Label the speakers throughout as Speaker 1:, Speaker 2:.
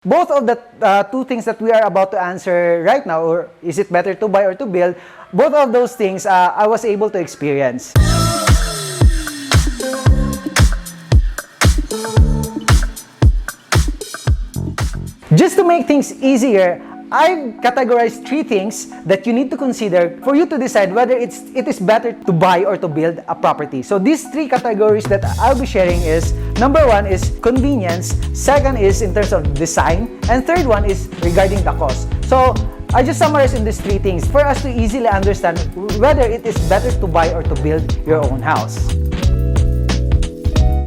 Speaker 1: Both of the two things that we are about to answer right now, or is it better to buy or to build, both of those things I was able to experience. Just to make things easier, I've categorized 3 things that you need to consider for you to decide whether it is better to buy or to build a property. So these 3 categories that I'll be sharing is, number 1 is convenience, second is in terms of design, and third one is regarding the cost. So I just summarized in these 3 things for us to easily understand whether it is better to buy or to build your own house.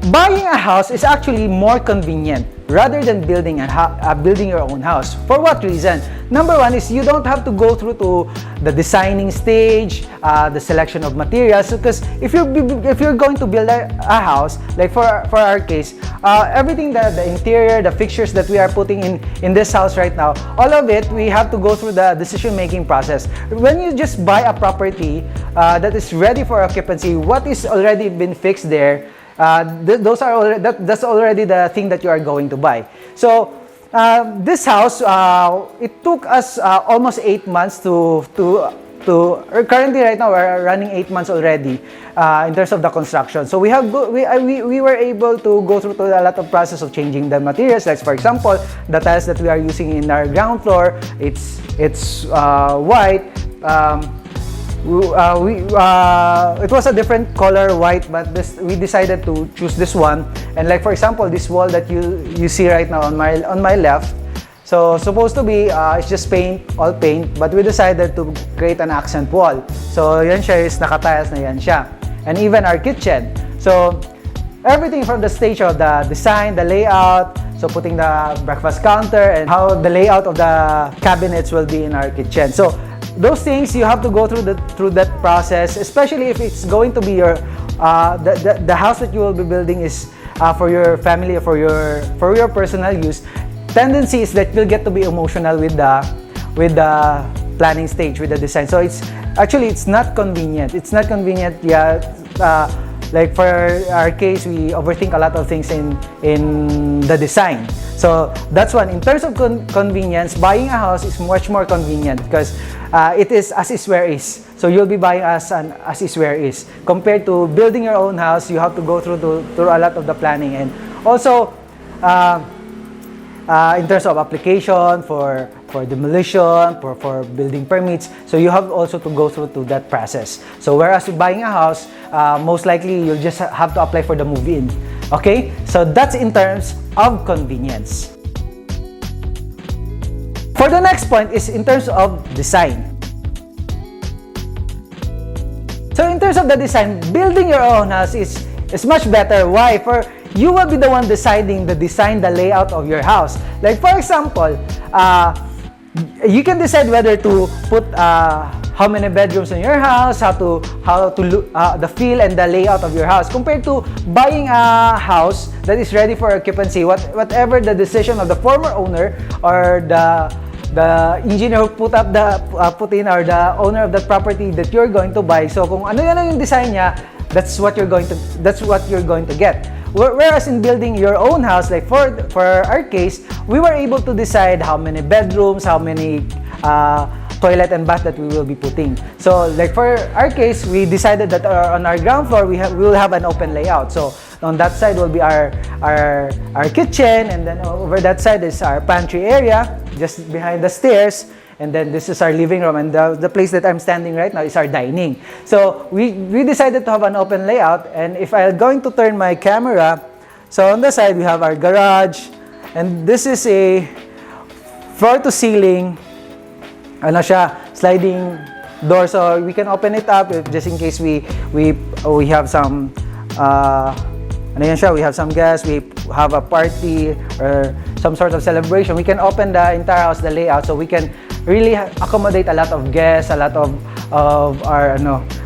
Speaker 1: Buying a house is actually more convenient rather than building your own house. For what reason? Number 1 is you don't have to go through to the designing stage, the selection of materials. Because if you're going to build a house, like for our case, everything the interior, the fixtures that we are putting in this house right now, all of it we have to go through the decision-making process. When you just buy a property that is ready for occupancy, what is already been fixed there, that's already the thing that you are going to buy. So this house, it took us almost 8 months currently right now we're running 8 months already in terms of the construction. So we were able to go through to a lot of process of changing the materials. Like for example, the tiles that we are using in our ground floor, it's white. It was a different color white, but we decided to choose this one. And like for example, this wall that you see right now on my left, so supposed to be it's just all paint, but we decided to create an accent wall. So yan siya, is naka-tiles na yan siya. And even our kitchen, so everything from the stage of the design, the layout, so putting the breakfast counter and how the layout of the cabinets will be in our kitchen. So those things you have to go through that process, especially if it's going to be your the house that you will be building is for your family or for your personal use. Tendency is that you'll get to be emotional with the planning stage, with the design. So it's not convenient. It's not convenient. Yeah. Like for our case, we overthink a lot of things in the design. So that's one. In terms of convenience, buying a house is much more convenient because it is as is where is. So you'll be buying as is where is. Compared to building your own house, you have to go through a lot of the planning, and also in terms of application for demolition, for building permits. So you have also to go through to that process. So whereas with buying a house, most likely you'll just have to apply for the move-in. Okay? So that's in terms of convenience. For the next point is in terms of design. So in terms of the design, building your own house is much better. Why? For you will be the one deciding the design, the layout of your house. Like for example, you can decide whether to put how many bedrooms in your house, how to look the feel and the layout of your house, compared to buying a house that is ready for occupancy. Whatever the decision of the former owner or the engineer who put in, or the owner of the property that you're going to buy. So kung ano yan yung design niya, that's what you're going to get. Whereas in building your own house, like for our case, we were able to decide how many bedrooms, how many toilet and bath that we will be putting. So like for our case, we decided that on our ground floor we will have an open layout. So on that side will be our kitchen, and then over that side is our pantry area, just behind the stairs. And then this is our living room, and the place that I'm standing right now is our dining. So we decided to have an open layout, and if I'm going to turn my camera, so on the side we have our garage, and this is a floor to ceiling, ano siya, sliding door, so we can open it up just in case we have some ano yan siya, we have some guests, we have a party or some sort of celebration. We can open the entire house, the layout, so we can really accommodate a lot of guests, a lot of our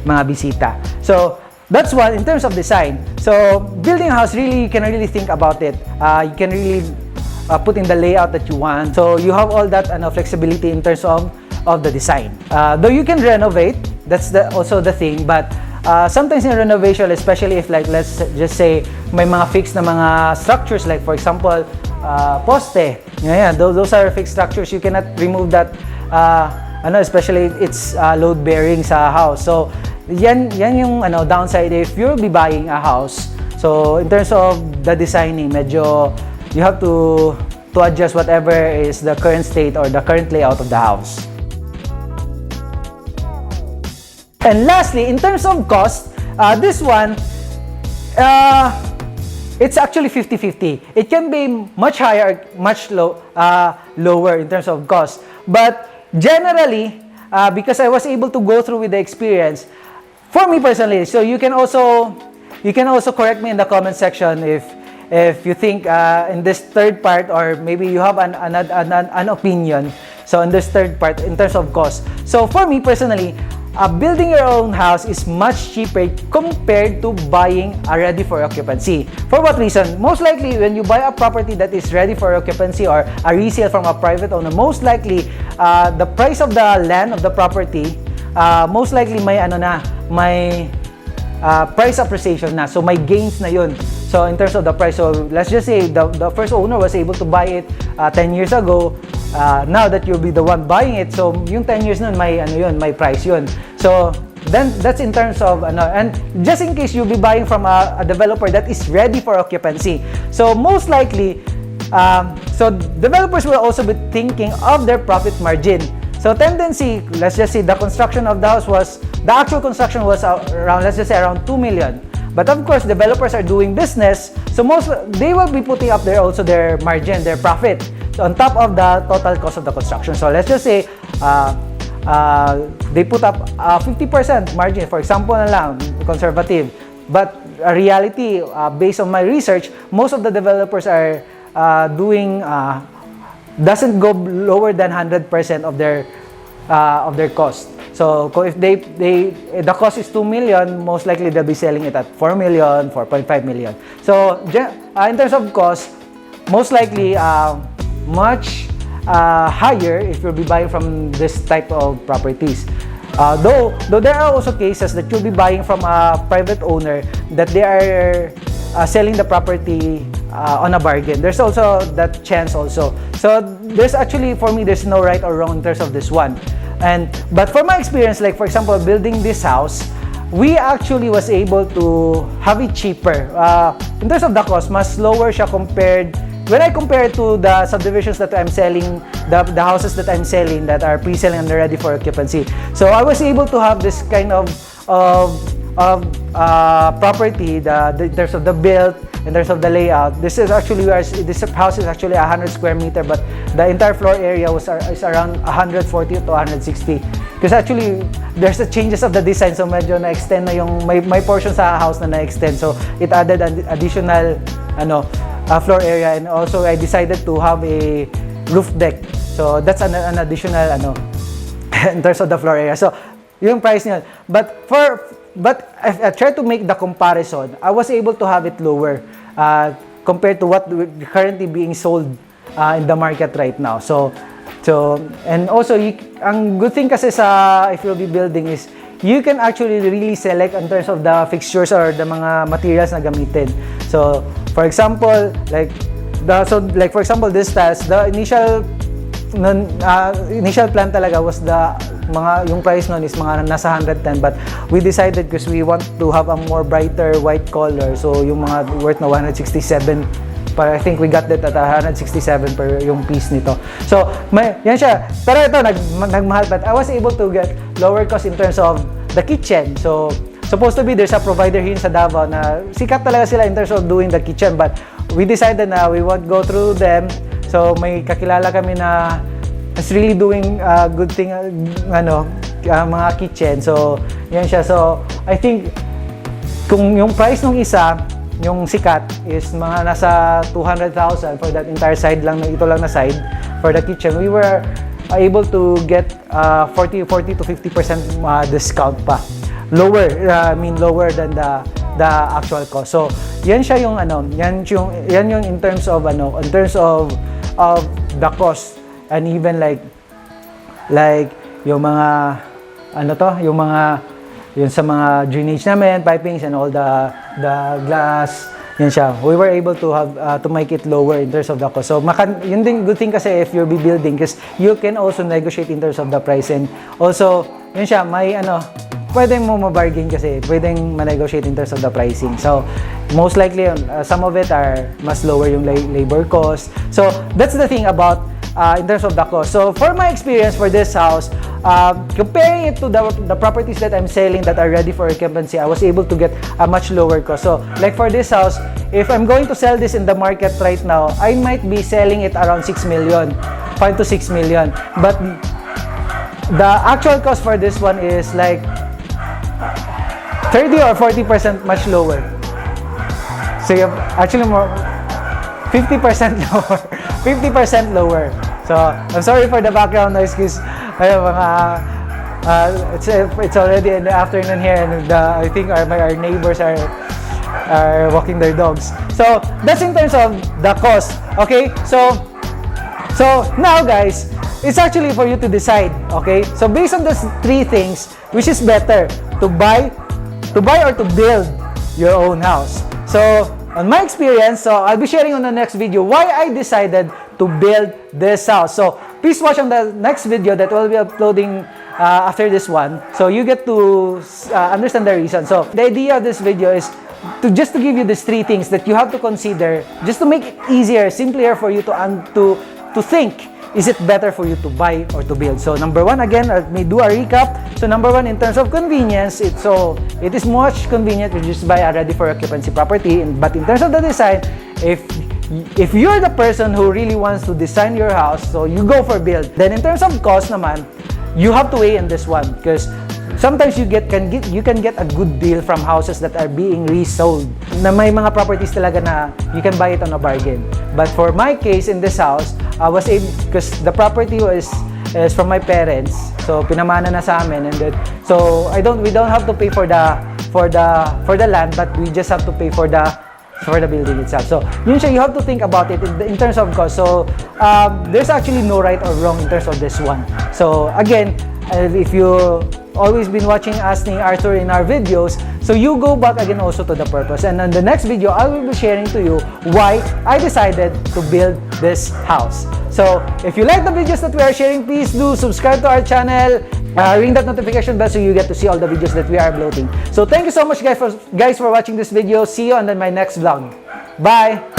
Speaker 1: mga bisita. So that's one in terms of design. So building a house, really you can really think about it. You can really put in the layout that you want. So you have all that flexibility in terms of the design. Though you can renovate, that's also the thing, but sometimes in renovation, especially if like let's just say may mga fixed na mga structures, like for example poste. Yan, those are fixed structures. You cannot remove that, especially it's load bearing sa house. So yan yung downside if you'll be buying a house. So in terms of the designing, medyo you have to adjust whatever is the current state or the current layout of the house. And lastly, in terms of cost, this one, it's actually 50-50. It can be much higher, much lower in terms of cost. But generally, because I was able to go through with the experience, for me personally, so you can also correct me in the comment section if you think in this third part, or maybe you have an opinion. So in this third part, in terms of cost. So for me personally, building your own house is much cheaper compared to buying a ready for occupancy. For what reason? Most likely, when you buy a property that is ready for occupancy or a resale from a private owner, most likely the price of the land of the property, most likely may price appreciation na. So may gains na yun. So in terms of the price, so let's just say the first owner was able to buy it 10 years ago. Now that you'll be the one buying it, so yung 10 years nun may price yun. So then that's in terms of and just in case you'll be buying from a developer that is ready for occupancy. So most likely, so developers will also be thinking of their profit margin. So tendency, let's just say the construction of the actual construction was around, let's just say around 2 million. But of course, developers are doing business, so they will be putting up their margin, their profit, so on top of the total cost of the construction. So let's just say they put up 50% margin, for example na lang, conservative. But reality, based on my research, most of the developers are doing doesn't go lower than 100% of their cost. So if the cost is 2 million, most likely they'll be selling it at 4 million, 4.5 million. So in terms of cost, most likely much higher if you'll be buying from this type of properties. Though there are also cases that you'll be buying from a private owner that they are selling the property on a bargain. There's also that chance also. So there's actually, for me, there's no right or wrong in terms of this one. But for my experience, like for example, building this house, we actually was able to have it cheaper. In terms of the cost, mas lower siya when I compare it to the subdivisions that I'm selling, the houses that I'm selling that are pre-selling and ready for occupancy. So I was able to have this kind of property, in terms of the build, in terms of the layout. This house is actually 100 square meter, but the entire floor area is around 140 to 160. Because actually, there's the changes of the design, so medyo na-extend na yung may portion sa house na na-extend. So it added an additional floor area, and also I decided to have a roof deck. So that's an additional in terms of the floor area. So yung price niya. But if I try to make the comparison, I was able to have it lower compared to what currently being sold in the market right now. So and also ang good thing kasi if you'll be building is you can actually really select in terms of the fixtures or the mga materials na gamitin. So for example, for example, this tiles, the initial plan talaga was yung price nun is mga nasa 110, but we decided because we want to have a more brighter white color, so yung mga worth na 167, but I think we got that at 167 per yung piece nito. So yan siya, pero ito nagmahal, but I was able to get lower cost in terms of the kitchen. So supposed to be there's a provider here sa Davao na sikat talaga sila in terms of doing the kitchen, but we decided na we won't go through them. So may kakilala kami na is really doing good thing, mga kitchen. So yan siya. So I think kung yung price ng isa, yung sikat is mga nasa 200,000 for that entire side lang, ito lang na side for the kitchen, we were able to get 40 to 50% discount pa. Lower than the actual cost. So yan siya yung yan yung in terms of the cost, and even like yung mga yung sa mga drainage namin, pipings and all the glass Yun siya. We were able to have to make it lower in terms of the cost. So yun din good thing kasi if you're building because you can also negotiate in terms of the price, and also yun siya, may pwedeng mo ma-bargain kasi pwedeng ma-negotiate in terms of the pricing. So most likely some of it are mas lower yung labor cost. So that's the thing about in terms of the cost. So for my experience for this house, comparing it to the properties that I'm selling that are ready for occupancy, I was able to get a much lower cost. So like for this house, if I'm going to sell this in the market right now, I might be selling it around 6 million, 5 to 6 million. But the actual cost for this one is like 30 or 40% much lower. So you have actually more 50% lower. 50% lower. So I'm sorry for the background noise because it's already in the afternoon here, and I think our neighbors are walking their dogs. So that's in terms of the cost. Okay, so now guys, it's actually for you to decide. Okay, so based on these three things, which is better, to buy or to build your own house? So on my experience, so I'll be sharing on the next video why I decided to build this house. So please watch on the next video that we'll be uploading after this one, so you get to understand the reason. So the idea of this video is to give you these three things that you have to consider, just to make it easier, simpler for you to think. Is it better for you to buy or to build? So number one, again, let me do a recap. So number one, in terms of convenience, it is much convenient to just buy a ready for occupancy property. But in terms of the design, if you're the person who really wants to design your house, so you go for build. Then in terms of cost naman, you have to weigh in this one because sometimes you can get a good deal from houses that are being resold. Na may mga properties talaga na you can buy it on a bargain. But for my case in this house, I was able, because the property is from my parents, so pinamana na sa amin, and then so we don't have to pay for the land, but we just have to pay for the building itself. So yun siya, you have to think about it in terms of cost. So there's actually no right or wrong in terms of this one. So again, if you always been watching us ni Arthur in our videos, so you go back again also to the purpose. And in the next video, I will be sharing to you why I decided to build this house. So if you like the videos that we are sharing, please do subscribe to our channel, ring that notification bell so you get to see all the videos that we are uploading. So thank you so much guys for watching this video. See you on my next vlog. Bye!